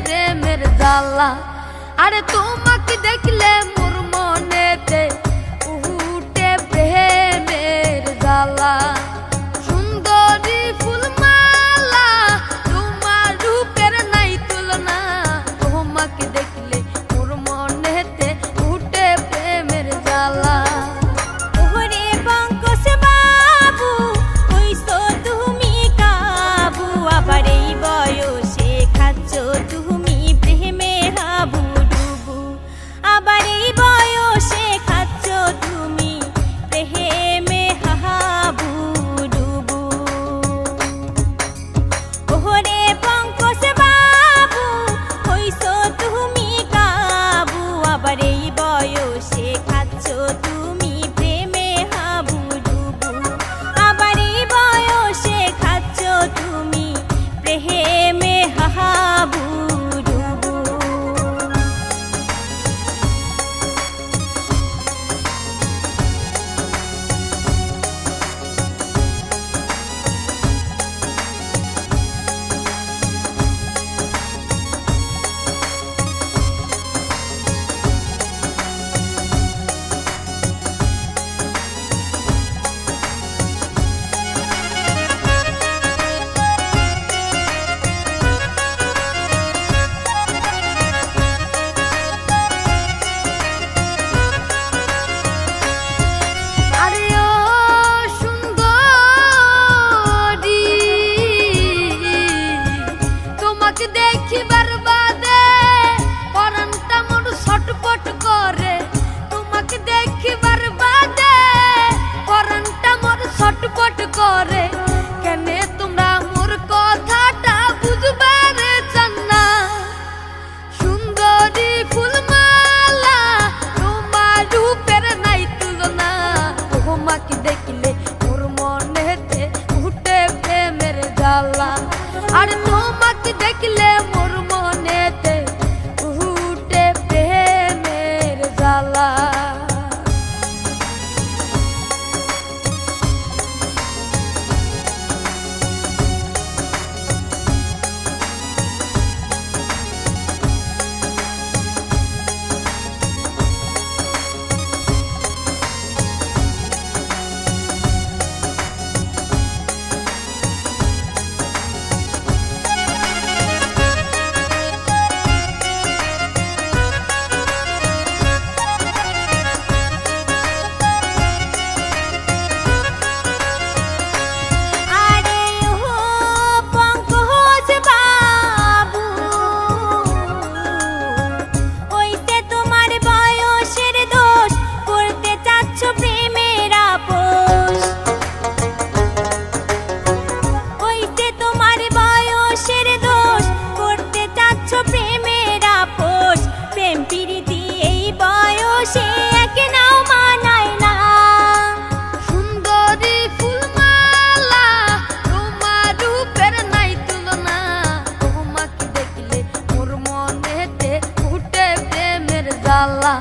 প্রেমের জ্বালা। আরে তোমাকে দেখলে মোর মনেতে উঠে প্রেমের জ্বালা। সুন্দরী ফুলমালা তোমার রূপের নাই তুলনা, তোমাকে দেখলে মোর মনেতে উঠে প্রেমের জ্বালা। ওরে পঙ্কজ বাবু হইছো তুমি কাবু, আবার এই বয়সে খাচ্ছ তুমি প্রেমে হাবুডুবু, আবার এই বয়সে খাচ্ছ তুমি প্রেমে হাবুডুবু। ওরে পঙ্কজ বাবু হইছো তুমি কাবু, আবার এই বয়সে খাচ্ছ তুমি প্রেমে হাবুডুবু, আবার এই বয়সে খাচ্ছ তুমি প্রেমে হাবুডুবু। আরে ও সুন্দরী তোমাকে দেখিবার বাদে পরানটা মোর ছটপট করে, তোমাকে দেখিবার বাদে পরানটা মোর ছটপট করে। কেনে তোমরা মোর কথাটা বুঝবার চান না? সুন্দরী ফুলমালা তোমার রূপের নাই তুলনা, তোমাকে দেখলে মোর মনেতে উঠে প্রেমের জ্বালা। আর তোমাকে দেখলে মোর মনেতে উঠে প্রেমের জ্বালা। আরে ও পঙ্কজ বাবু ওইতে তোমার বয়সের দোষ, করতে চাচ্ছ প্রেমের আপোষ। ওইতে তোমার বয়সের দোষ, করতে চাচ্ছ প্রেমের আপোষ। প্রেম প্রীতি এই বয়সে এক নাও মানায় না। সুন্দরী ফুলমালা তোমার রূপের নাই তুলনা, তোমাকে দেখলে মোর মনেতে উঠে প্রেমের জ্বালা।